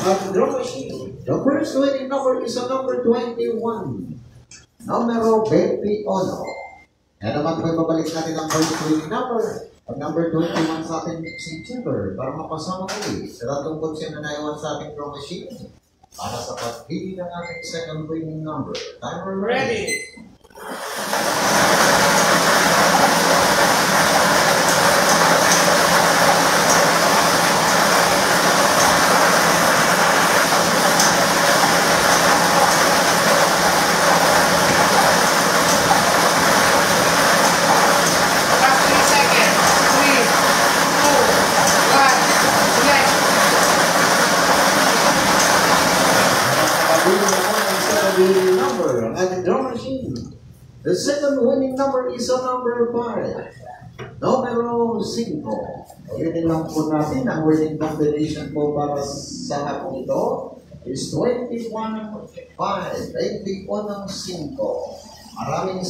at draw machine. The first winning number is a number 21. Numero 21. Kaya naman po babalik natin ang first winning number. Ang number 21 sa ating mixing chamber para mapasama ulit sa ratong konsya na naiwan sa ating draw machine para sa pagpili ng ating second winning number. Timer ready! Number at the draw machine. The second winning number is a number 5. Numero 5. Ulitin lang po natin ang winning combination po para sa hapong ito is 21-5. 21 ng 5. Maraming